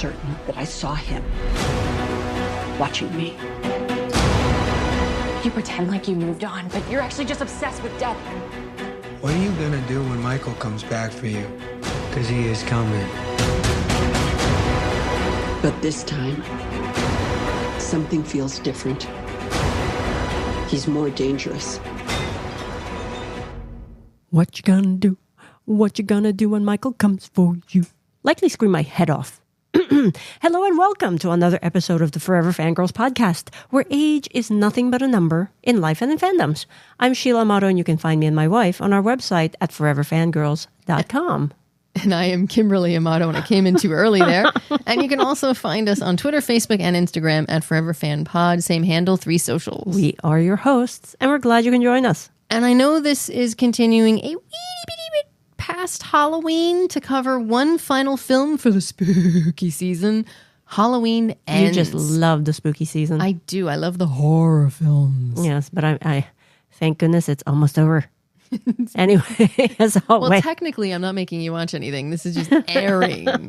certain that I saw him watching me. You pretend like you moved on, but you're actually just obsessed with death. What are you gonna do when Michael comes back for you? Because he is coming. But this time, something feels different. He's more dangerous. What you gonna do? What you gonna do when Michael comes for you? Likely scream my head off. Hello and welcome to another episode of the Forever Fangirls podcast, where age is nothing but a number in life and in fandoms. I'm Sheila Amato, and you can find me and my wife on our website at foreverfangirls.com. And I am Kimberly Amato, and I came in too early there. And you can also find us on Twitter, Facebook, and Instagram at ForeverFanPod. Same handle, 3 socials. We are your hosts, and we're glad you can join us. And I know this is continuing a wee bitty bit past Halloween to cover one final film for the spooky season. Halloween Ends. You just love the spooky season. I do. I love the horror films. Yes, but I thank goodness it's almost over. Anyway, as always. Well, technically, I'm not making you watch anything. This is just airing.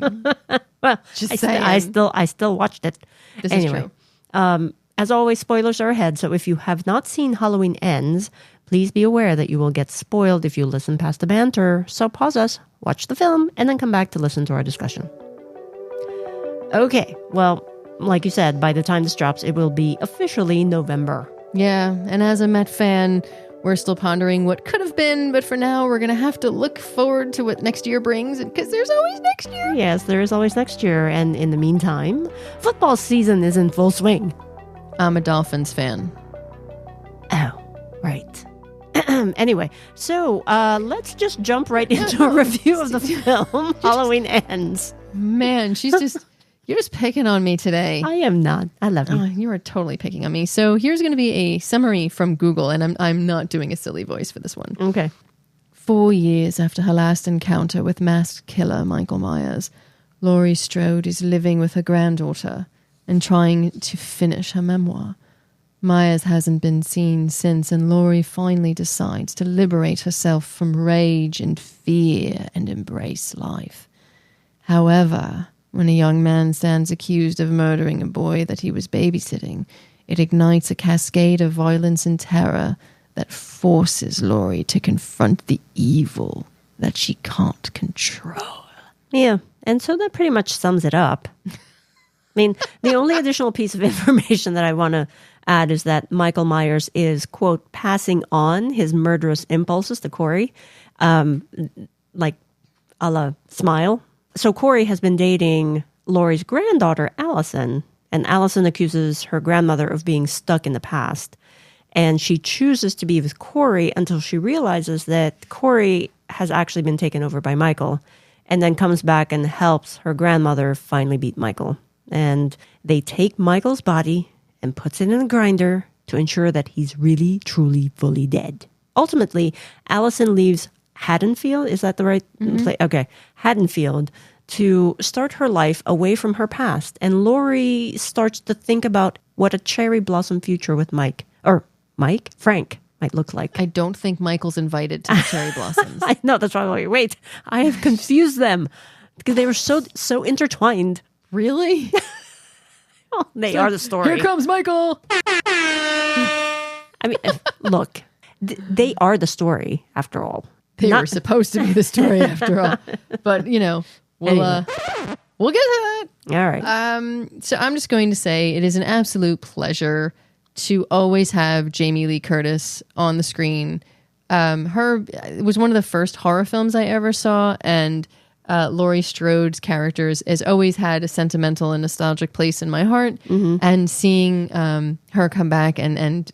Well, just saying. I still watched it. This anyway, is true. As always, spoilers are ahead. So if you have not seen Halloween Ends, please be aware that you will get spoiled if you listen past the banter. So pause us, watch the film, and then come back to listen to our discussion. Okay, well, like you said, by the time this drops, it will be officially November. Yeah, and as a Met fan, we're still pondering what could have been, but for now, we're going to have to look forward to what next year brings, because there's always next year. Yes, there is always next year, and in the meantime, football season is in full swing. I'm a Dolphins fan. Oh, right. Anyway, so let's just jump right into a review of the film, Halloween Ends. Man, you're just picking on me today. I am not. I love you. You are totally picking on me. So here's going to be a summary from Google, and I'm not doing a silly voice for this one. Okay. 4 years after her last encounter with masked killer Michael Myers, Laurie Strode is living with her granddaughter and trying to finish her memoir. Myers hasn't been seen since, and Laurie finally decides to liberate herself from rage and fear and embrace life. However, when a young man stands accused of murdering a boy that he was babysitting, it ignites a cascade of violence and terror that forces Laurie to confront the evil that she can't control. Yeah, and so that pretty much sums it up. I mean, the only additional piece of information that I want to add is that Michael Myers is, quote, passing on his murderous impulses to Corey, like a la Smile. So Corey has been dating Laurie's granddaughter, Allison, and Allison accuses her grandmother of being stuck in the past. And she chooses to be with Corey until she realizes that Corey has actually been taken over by Michael, and then comes back and helps her grandmother finally beat Michael. And they take Michael's body and puts it in a grinder to ensure that he's really, truly, fully dead. Ultimately, Allison leaves Haddonfield. Is that the right place? Okay. Haddonfield, to start her life away from her past. And Laurie starts to think about what a cherry blossom future with Frank might look like. I don't think Michael's invited to the Cherry Blossoms. I know, that's wrong. Wait, I have confused them because they were so intertwined. Really? Well, they are the story. Here comes Michael! I mean, look, they are the story after all. They were supposed to be the story after all. But, we'll get to that. All right. So I'm just going to say it is an absolute pleasure to always have Jamie Lee Curtis on the screen. It was one of the first horror films I ever saw, and Laurie Strode's characters has always had a sentimental and nostalgic place in my heart. Mm-hmm. And seeing her come back and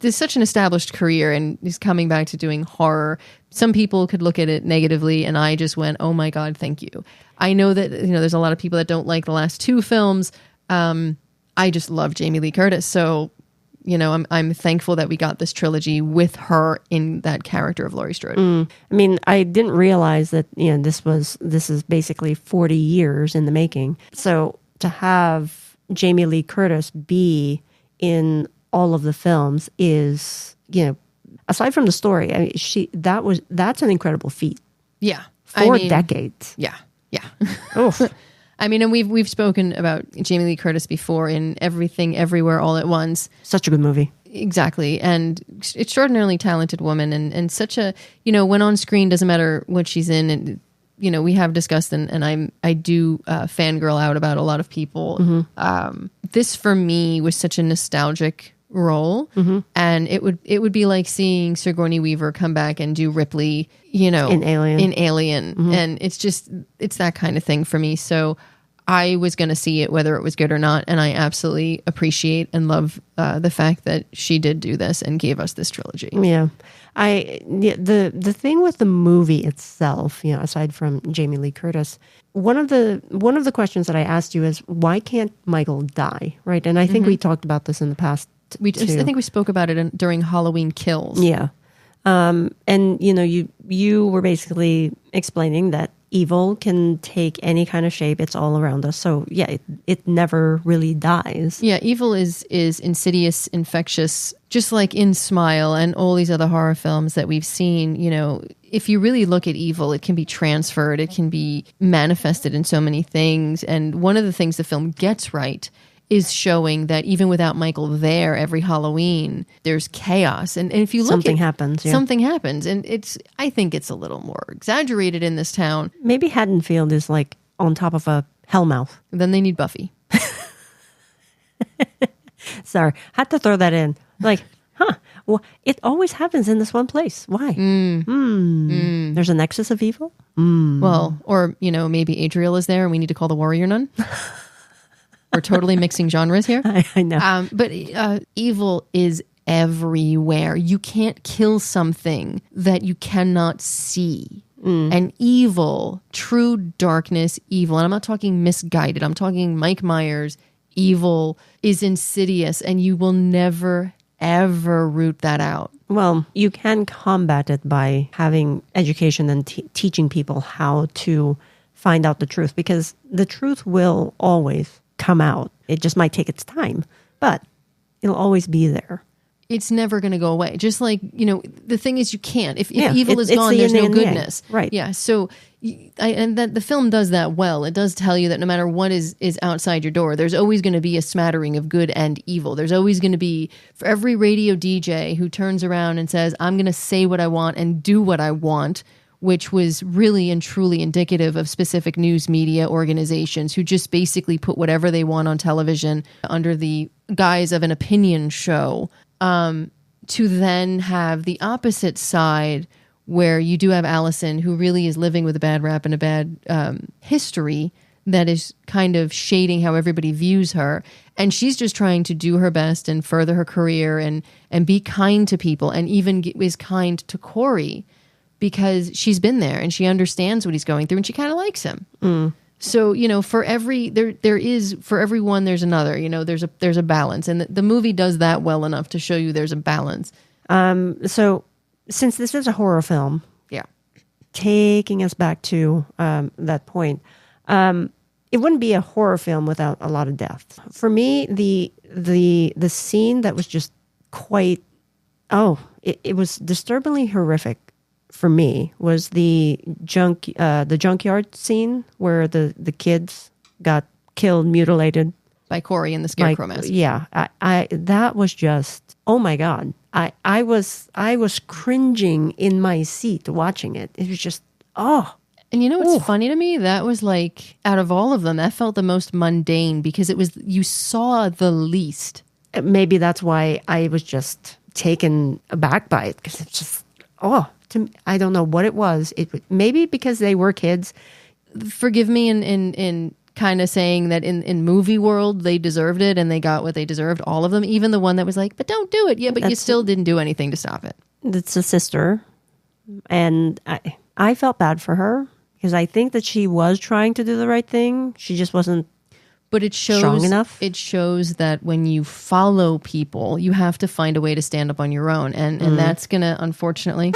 there's such an established career, and he's coming back to doing horror. Some people could look at it negatively, and I just went, oh my God, thank you. I know that, there's a lot of people that don't like the last 2 films. I just love Jamie Lee Curtis. So, I'm thankful that we got this trilogy with her in that character of Laurie Strode. I mean, I didn't realize that, this is basically 40 years in the making. So to have Jamie Lee Curtis be in all of the films is, aside from the story, I mean, that's an incredible feat. Yeah. 4 decades. Yeah. Yeah. Oof. I mean, and we've spoken about Jamie Lee Curtis before in Everything Everywhere All at Once. Such a good movie. Exactly. And extraordinarily talented woman, and such a, when on screen, doesn't matter what she's in. And, we have discussed, and I do fangirl out about a lot of people. This for me was such a nostalgic role, and it would be like seeing Sigourney Weaver come back and do Ripley, in Alien. And it's that kind of thing for me. So I was going to see it whether it was good or not, and I absolutely appreciate and love the fact that she did do this and gave us this trilogy. Yeah. The thing with the movie itself, aside from Jamie Lee Curtis, one of the questions that I asked you is, why can't Michael die, right? And I think we talked about this in the past. I think we spoke about it during Halloween Kills. Yeah. And you were basically explaining that evil can take any kind of shape. It's all around us. So yeah, it never really dies. Yeah, evil is insidious, infectious, just like in Smile and all these other horror films that we've seen. If you really look at evil, it can be transferred, it can be manifested in so many things. And one of the things the film gets right is showing that even without Michael there every Halloween, there's chaos. And if you look something happens. Yeah. Something happens. And I think it's a little more exaggerated in this town. Maybe Haddonfield is like on top of a hellmouth. Then they need Buffy. Sorry, had to throw that in. Like, well, it always happens in this one place. Why? There's a nexus of evil? Well, or, maybe Adriel is there and we need to call the warrior nun. We're totally mixing genres here. I know. But evil is everywhere. You can't kill something that you cannot see. And evil, true darkness, evil, and I'm not talking misguided, I'm talking Mike Myers, evil is insidious, and you will never, ever root that out. Well, you can combat it by having education and teaching people how to find out the truth, because the truth will always come out. It just might take its time, but it'll always be there. It's never going to go away. Just like, the thing is, you can't. If evil is gone, there's no goodness. Right. Yeah. So, and that the film does that well. It does tell you that no matter what is outside your door, there's always going to be a smattering of good and evil. There's always going to be, for every radio DJ who turns around and says, I'm going to say what I want and do what I want, which was really and truly indicative of specific news media organizations who just basically put whatever they want on television under the guise of an opinion show, to then have the opposite side where you do have Allison, who really is living with a bad rap and a bad history that is kind of shading how everybody views her. And she's just trying to do her best and further her career and be kind to people, and even is kind to Corey, because she's been there and she understands what he's going through and she kind of likes him. So, for for everyone, there's another, there's a balance, and the movie does that well enough to show you there's a balance. So since this is a horror film, yeah, taking us back to that point, it wouldn't be a horror film without a lot of death. For me, the scene that was just quite, it was disturbingly horrific for me was the junkyard scene where the kids got killed, mutilated by Corey in the scarecrow mask. Yeah, I that was just, oh my God. I was cringing in my seat watching it. It was just, And what's funny to me? That was like, out of all of them, that felt the most mundane because you saw the least. Maybe that's why I was just taken aback by it, because it's just, I don't know what it was. Maybe because they were kids. Forgive me in kind of saying that in movie world, they deserved it and they got what they deserved, all of them, even the one that was like, but don't do it. Yeah, but you still didn't do anything to stop it. It's a sister. And I felt bad for her because I think that she was trying to do the right thing. She just wasn't strong enough. It shows that when you follow people, you have to find a way to stand up on your own. And that's going to, unfortunately,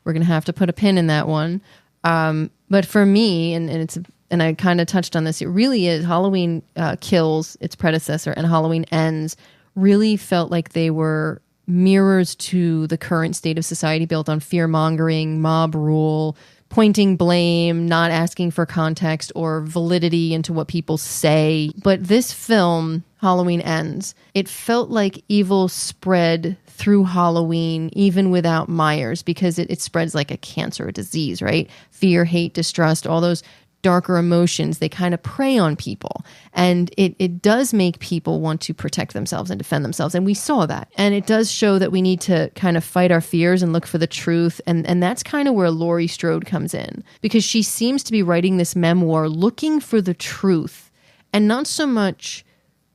we're going to have to put a pin in that one. But for me, and I kind of touched on this, it really is Halloween Kills, its predecessor, and Halloween Ends really felt like they were mirrors to the current state of society built on fear-mongering, mob rule, pointing blame, not asking for context or validity into what people say. But this film, Halloween Ends, it felt like evil spread through Halloween, even without Myers, because it spreads like a cancer, a disease, right? Fear, hate, distrust, all those darker emotions, they kind of prey on people. And it does make people want to protect themselves and defend themselves. And we saw that. And it does show that we need to kind of fight our fears and look for the truth. And that's kind of where Laurie Strode comes in, because she seems to be writing this memoir looking for the truth, and not so much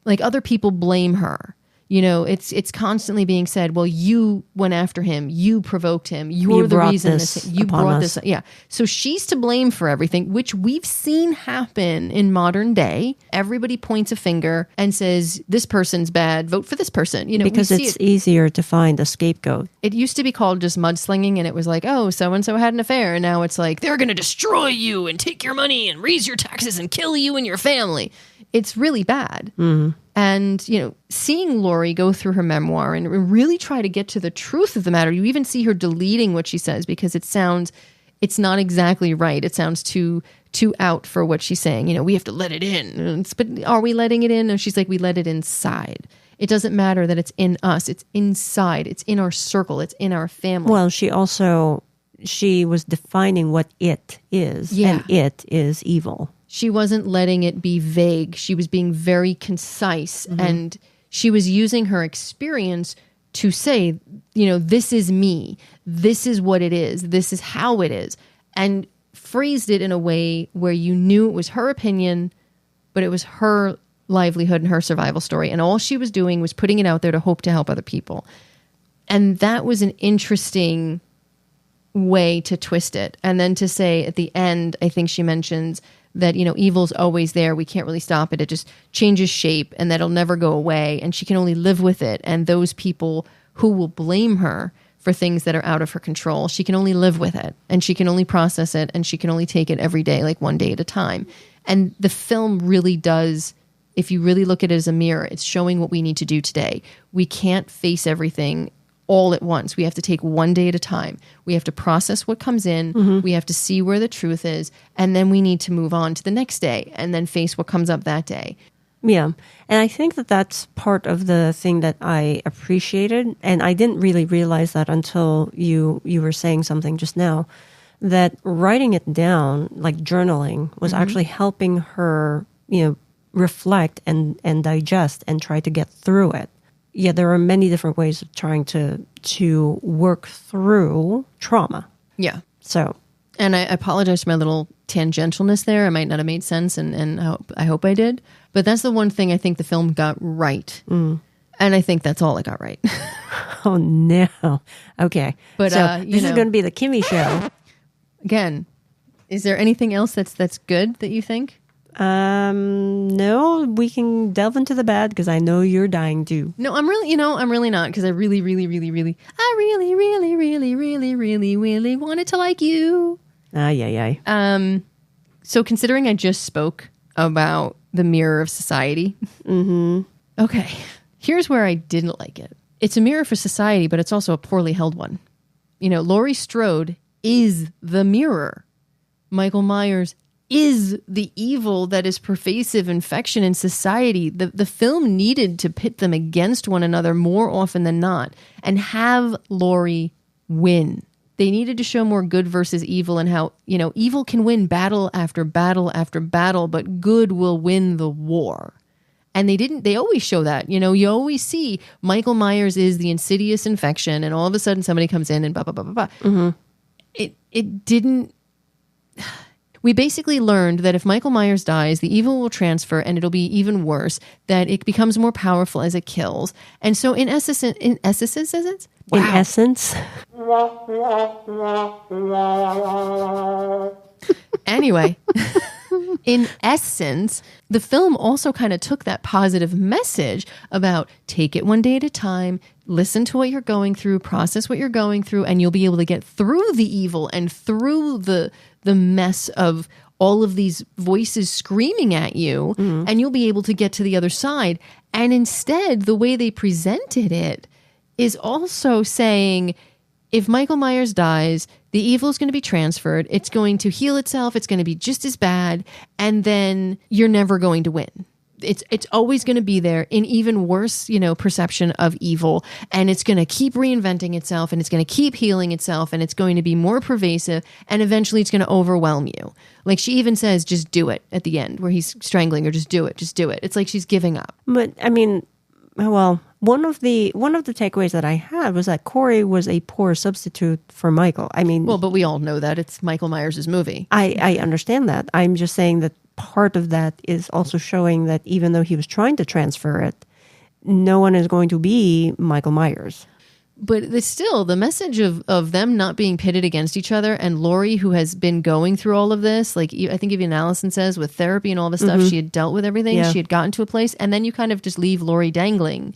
like other people blame her. You know, it's constantly being said, well, you went after him. You provoked him. You're the reason you brought this. Yeah. So she's to blame for everything, which we've seen happen in modern day. Everybody points a finger and says, this person's bad. Vote for this person. You know, because it's easier to find a scapegoat. It used to be called just mudslinging, and it was like, oh, so-and-so had an affair. And now it's like, they're going to destroy you and take your money and raise your taxes and kill you and your family. It's really bad. Mm-hmm. And, you know, seeing Laurie go through her memoir and really try to get to the truth of the matter, you even see her deleting what she says because it's not exactly right. It sounds too out for what she's saying. You know, we have to let it in. But are we letting it in? And she's like, we let it inside. It doesn't matter that it's in us. It's inside. It's in our circle. It's in our family. Well, she was defining what it is. Yeah. And it is evil. She wasn't letting it be vague. She was being very concise, and she was using her experience to say, you know, this is me. This is what it is. This is how it is. And phrased it in a way where you knew it was her opinion, but it was her livelihood and her survival story. And all she was doing was putting it out there to hope to help other people. And that was an interesting way to twist it. And then to say at the end, I think she mentions that, you know, evil's always there. We can't really stop it. It just changes shape, and that'll never go away. And she can only live with it. And those people who will blame her for things that are out of her control, she can only live with it, and she can only process it, and she can only take it every day, like one day at a time. And the film really does, if you really look at it as a mirror, it's showing what we need to do today. We can't face everything all at once. We have to take one day at a time. We have to process what comes in. Mm-hmm. We have to see where the truth is. And then we need to move on to the next day and then face what comes up that day. Yeah. And I think that that's part of the thing that I appreciated. And I didn't really realize that until you were saying something just now, that writing it down, like journaling, was actually helping her, you know, reflect and digest and try to get through it. Yeah, there are many different ways of trying to work through trauma. Yeah. So, and I apologize for my little tangentialness there. I might not have made sense, and I hope I did. But that's the one thing I think the film got right. And I think that's all it got right. Oh, no. Okay. But so this is going to be the Kimmy show. Again, is there anything else that's good that you think? No, we can delve into the bad because I know you're dying to. No, I'm really not, because I really wanted to like you. So considering I just spoke about the mirror of society. Okay, here's where I didn't like it. It's a mirror for society, but it's also a poorly held one. You know, Laurie Strode is the mirror. Michael Myers is the evil that is pervasive infection in society. The film needed to pit them against one another more often than not and have Laurie win. They needed to show more good versus evil, and how, you know, evil can win battle after battle after battle, but good will win the war. And they didn't. They always show that. You know, you always see Michael Myers is the insidious infection, and all of a sudden somebody comes in and blah, blah, blah, blah, blah. It didn't. We basically learned that if Michael Myers dies, the evil will transfer, and it'll be even worse, that it becomes more powerful as it kills. And so in essence, anyway, in essence, the film also kind of took that positive message about take it one day at a time, listen to what you're going through, process what you're going through, and you'll be able to get through the evil and through the mess of all of these voices screaming at you, and you'll be able to get to the other side. And instead, the way they presented it is also saying, if Michael Myers dies, The evil is going to be transferred. It's going to heal itself. It's going to be just as bad. And then you're never going to win. It's always going to be there in even worse, perception of evil. And it's going to keep reinventing itself, and it's going to keep healing itself, and it's going to be more pervasive, and eventually it's going to overwhelm you. Like she even says, just do it at the end where he's strangling her. Just do it. Just do it. It's like she's giving up. But I mean, well, one of the takeaways that I had was that Corey was a poor substitute for Michael. I mean, well, but we all know that it's Michael Myers' movie. I understand that. I'm just saying that part of that is also showing that even though he was trying to transfer it, no one is going to be Michael Myers. But it's still the message of them not being pitted against each other, and Laurie, who has been going through all of this, like I think even Allison says with therapy and all this stuff, she had dealt with everything. Yeah. She had gotten to a place, and then you kind of just leave Laurie dangling.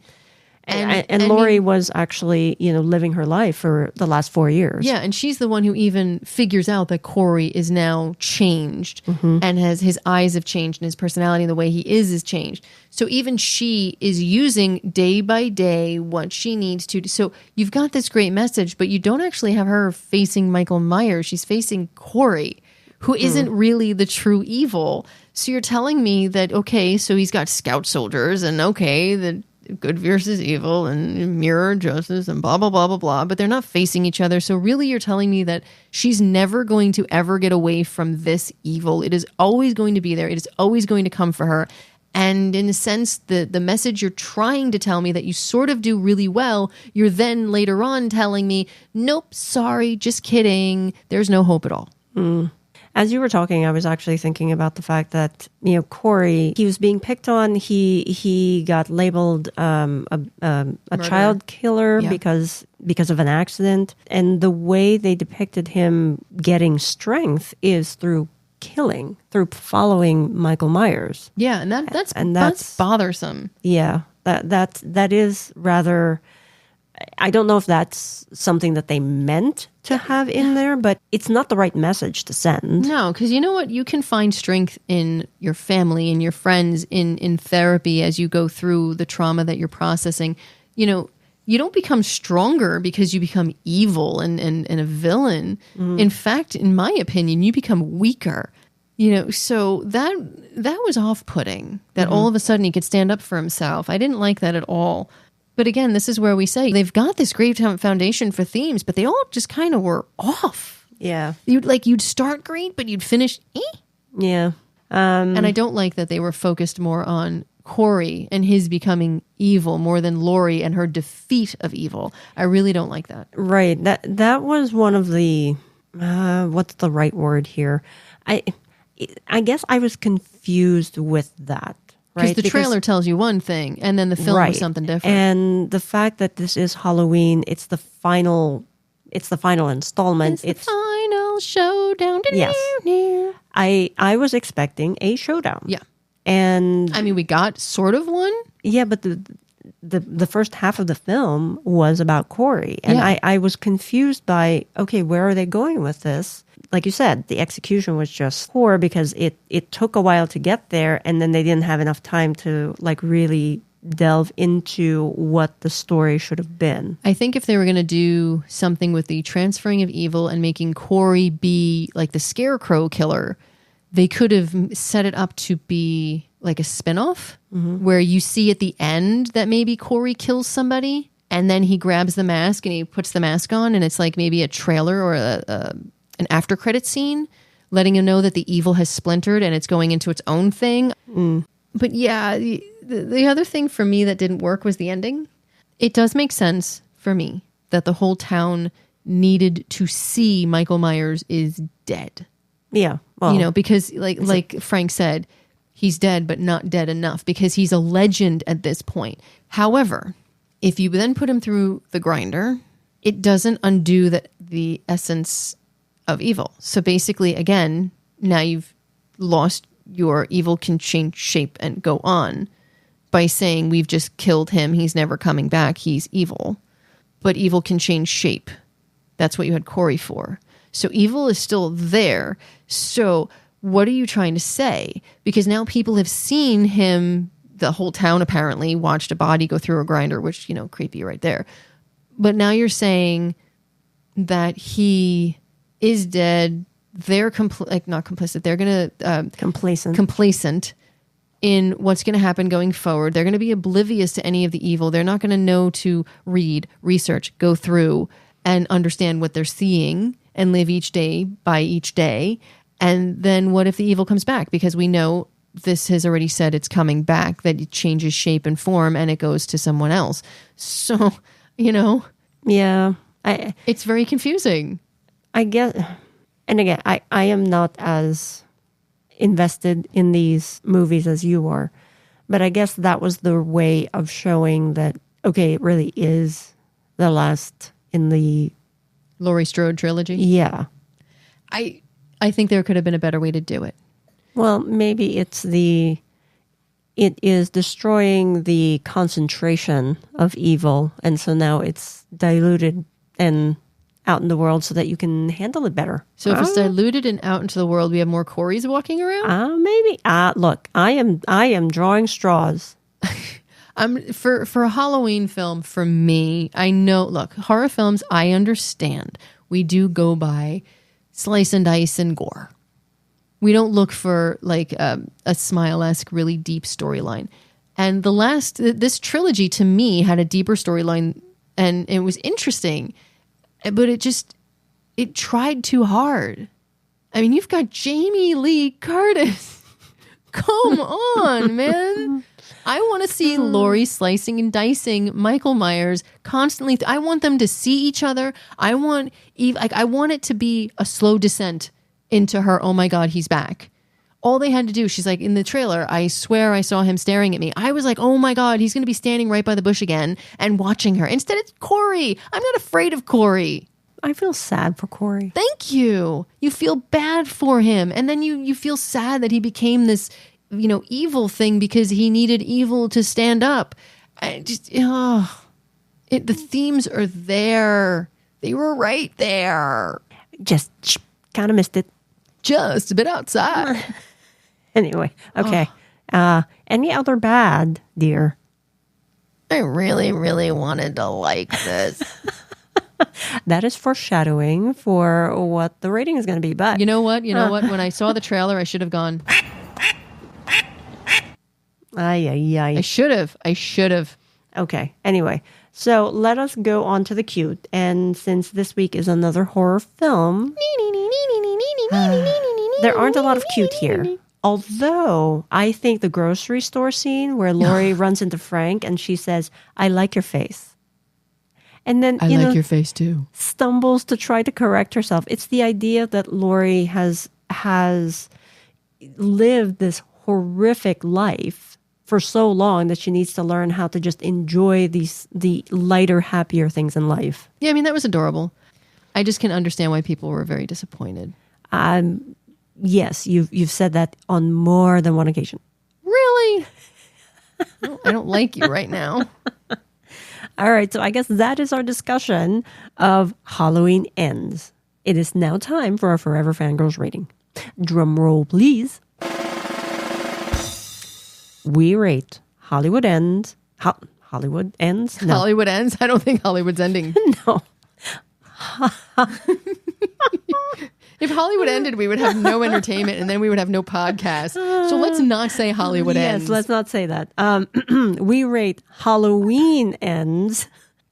And Laurie was actually, living her life for the last 4 years. Yeah, and she's the one who even figures out that Corey is now changed and his eyes have changed and his personality and the way he is changed. So even she is using day by day what she needs to. So you've got this great message, but you don't actually have her facing Michael Myers. She's facing Corey, who isn't really the true evil. So you're telling me that, okay, so he's got scout soldiers and okay, the good versus evil and mirror justice and blah, blah, blah, blah, blah. But they're not facing each other. So really you're telling me that she's never going to ever get away from this evil. It is always going to be there. It is always going to come for her. And in a sense, the message you're trying to tell me that you sort of do really well, you're then later on telling me, nope, sorry, just kidding. There's no hope at all. As you were talking, I was actually thinking about the fact that, Corey, he was being picked on. He got labeled a child killer because of an accident. And the way they depicted him getting strength is through killing, through following Michael Myers. Yeah, and that's bothersome. Yeah, that is rather... I don't know if that's something that they meant to have in there, but it's not the right message to send. No, because you know what? You can find strength in your family, in your friends, in therapy as you go through the trauma that you're processing. You don't become stronger because you become evil and a villain. In fact, in my opinion, you become weaker. So that was off-putting, that all of a sudden he could stand up for himself. I didn't like that at all. But again, this is where we say they've got this great foundation for themes, but they all just kind of were off. Yeah. You'd start great, but you'd finish Yeah. And I don't like that they were focused more on Corey and his becoming evil more than Laurie and her defeat of evil. I really don't like that. Right. That was one of the what's the right word here? I guess I was confused with that. Right? Because the trailer tells you one thing, and then the film was something different. And the fact that this is Halloween, it's the final installment. It's the final showdown. Yes. I was expecting a showdown. Yeah. And I mean, we got sort of one. Yeah, but the first half of the film was about Corey. And I was confused by, okay, where are they going with this? Like you said, the execution was just poor because it took a while to get there, and then they didn't have enough time to really delve into what the story should have been. I think if they were going to do something with the transferring of evil and making Corey be like the scarecrow killer, they could have set it up to be like a spinoff where you see at the end that maybe Corey kills somebody and then he grabs the mask and he puts the mask on, and it's like maybe a trailer or an after credit scene letting him know that the evil has splintered and it's going into its own thing. But yeah, the other thing for me that didn't work was the ending. It does make sense for me that the whole town needed to see Michael Myers is dead. Yeah. Well, because like Frank said, he's dead, but not dead enough because he's a legend at this point. However, if you then put him through the grinder, it doesn't undo the essence of evil. So basically, again, now you've lost your evil can change shape and go on by saying we've just killed him. He's never coming back. He's evil. But evil can change shape. That's what you had Corey for. So evil is still there. So what are you trying to say? Because now people have seen him, the whole town apparently watched a body go through a grinder, which, creepy right there. But now you're saying that he is dead. They're not complicit. They're going to complacent in what's going to happen going forward. They're going to be oblivious to any of the evil. They're not going to know to read, research, go through, and understand what they're seeing and live each day by each day. And then what if the evil comes back? Because we know this has already said it's coming back, that it changes shape and form and it goes to someone else. So, Yeah. it's very confusing. I guess, and again, I am not as invested in these movies as you are, but I guess that was the way of showing that, okay, it really is the last in the Laurie Strode trilogy. Yeah. I think there could have been a better way to do it. Well, maybe it is destroying the concentration of evil, and so now it's diluted and out in the world so that you can handle it better. So if it's diluted and out into the world, we have more Corys walking around? Maybe. Look, I am drawing straws. For a Halloween film, for me, I know, look, horror films, I understand. We do go by slice and dice and gore. We don't look for like a Smile-esque, really deep storyline. And this trilogy to me had a deeper storyline, and it was interesting. But it tried too hard. I mean, you've got Jamie Lee Curtis. Come on, man. I want to see Laurie slicing and dicing Michael Myers constantly. I want them to see each other. I want it to be a slow descent into her, oh my God, he's back. All they had to do, she's like, in the trailer, I swear I saw him staring at me. I was like, oh my God, he's going to be standing right by the bush again and watching her. Instead, it's Corey. I'm not afraid of Corey. I feel sad for Corey. Thank you. You feel bad for him. And then you feel sad that he became this, evil thing because he needed evil to stand up. The themes are there. They were right there. Just kind of missed it. Just a bit outside. Anyway, okay. Any other bad, dear? I really, really wanted to like this. That is foreshadowing for what the rating is going to be. But you know what? When I saw the trailer, I should have gone. I should have. Okay. Anyway, so let us go on to the cute. And since this week is another horror film, there aren't a lot of cute here. Although I think the grocery store scene where Laurie runs into Frank and she says, "I like your face." And then I like your face too. Stumbles to try to correct herself. It's the idea that Laurie has lived this horrific life for so long that she needs to learn how to just enjoy the lighter, happier things in life. Yeah, I mean, that was adorable. I just can understand why people were very disappointed. Yes, you've said that on more than one occasion. Really? I don't like you right now. All right, so I guess that is our discussion of Halloween Ends. It is now time for our Forever Fangirls rating. Drum roll, please. We rate Hollywood Ends. Hollywood Ends? No. Hollywood Ends? I don't think Hollywood's ending. No. If Hollywood ended, we would have no entertainment and then we would have no podcast. So let's not say Hollywood Ends. Yes, let's not say that. We rate Halloween Ends.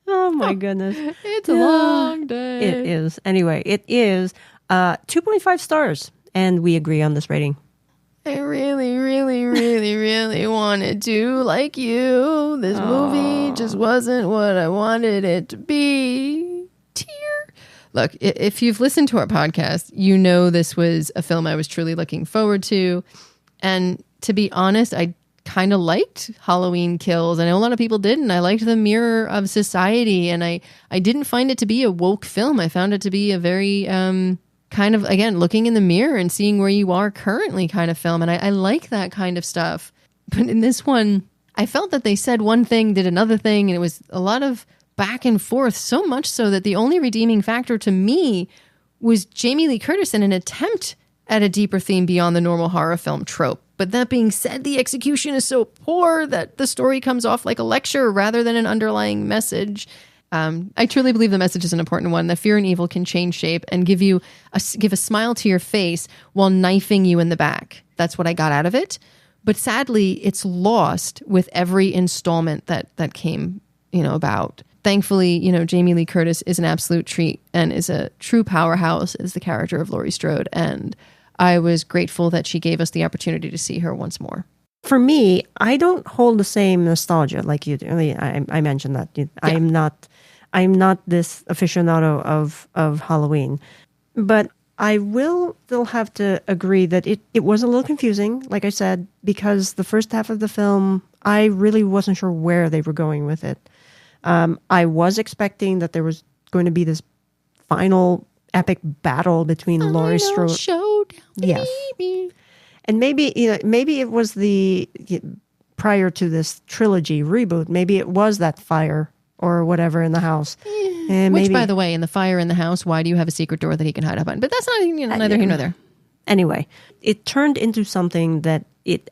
Oh my goodness. It's a long day. It is. Anyway, it is 2.5 stars. And we agree on this rating. I really, really, really, really wanted to like you. This movie just wasn't what I wanted it to be. Tear. Look, if you've listened to our podcast, you know this was a film I was truly looking forward to. And to be honest, I kind of liked Halloween Kills. I know a lot of people didn't. I liked the mirror of society. And I didn't find it to be a woke film. I found it to be a very kind of, again, looking in the mirror and seeing where you are currently kind of film. And I like that kind of stuff. But in this one, I felt that they said one thing, did another thing. And it was a lot of back and forth, so much so that the only redeeming factor to me was Jamie Lee Curtis in an attempt at a deeper theme beyond the normal horror film trope. But that being said, the execution is so poor that the story comes off like a lecture rather than an underlying message. I truly believe the message is an important one, that fear and evil can change shape and give a smile to your face while knifing you in the back. That's what I got out of it. But sadly, it's lost with every installment that came, about. Thankfully, Jamie Lee Curtis is an absolute treat and is a true powerhouse as the character of Laurie Strode. And I was grateful that she gave us the opportunity to see her once more. For me, I don't hold the same nostalgia like you do. I mean, I mentioned that. Yeah. I'm not this aficionado of Halloween. But I will still have to agree that it was a little confusing, like I said, because the first half of the film, I really wasn't sure where they were going with it. I was expecting that there was going to be this final epic battle between Laurie Strode. Showdown, yes. baby. And maybe it was prior to this trilogy reboot, maybe it was that fire or whatever in the house. Which, by the way, in the fire in the house, why do you have a secret door that he can hide up on? But that's not neither here nor there. Anyway, it turned into something that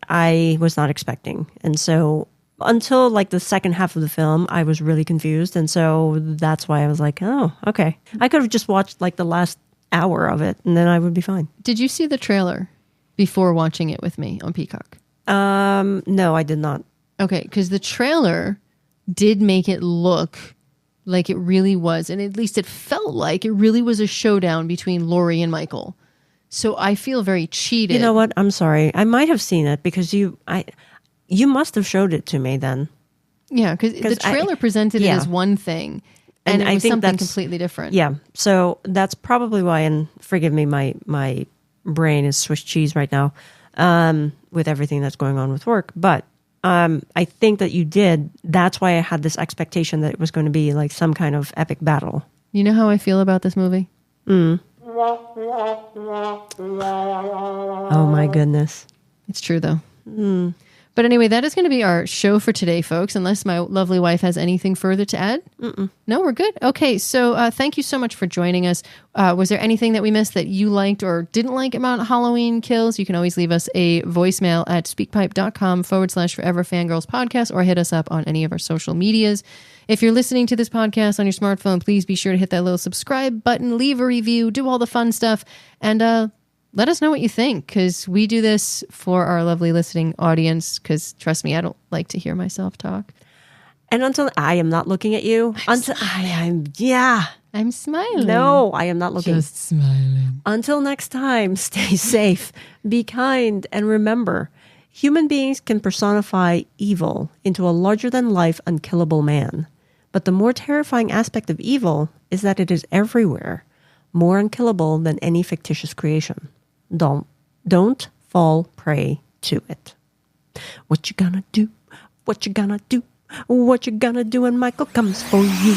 I was not expecting. And so until like the second half of the film, I was really confused. And so that's why I was like, oh, okay. I could have just watched like the last hour of it and then I would be fine. Did you see the trailer before watching it with me on Peacock? No, I did not. Okay, because the trailer did make it look like it really was, and at least it felt like it really was a showdown between Laurie and Michael. So I feel very cheated. You know what? I'm sorry. I might have seen it because you must have showed it to me then. Yeah, because the trailer presented it as one thing, and it was something completely different. Yeah, so that's probably why, and forgive me, my brain is Swiss cheese right now with everything that's going on with work. But I think that you did. That's why I had this expectation that it was going to be like some kind of epic battle. You know how I feel about this movie? Oh my goodness. It's true though. But anyway, that is going to be our show for today, folks, unless my lovely wife has anything further to add. No, we're good. Okay, so thank you so much for joining us. Was there anything that we missed that you liked or didn't like about Halloween Kills? You can always leave us a voicemail at speakpipe.com/Forever Fangirls podcast, or hit us up on any of our social medias. If you're listening to this podcast on your smartphone, please be sure to hit that little subscribe button, leave a review, do all the fun stuff, and let us know what you think, because we do this for our lovely listening audience, because trust me, I don't like to hear myself talk. And until I am not looking at you, I'm smiling. No, I am not looking. Just smiling. Until next time, stay safe, be kind, and remember, human beings can personify evil into a larger-than-life, unkillable man. But the more terrifying aspect of evil is that it is everywhere, more unkillable than any fictitious creation. Don't fall prey to it. What you gonna do? What you gonna do? What you gonna do when Michael comes for you?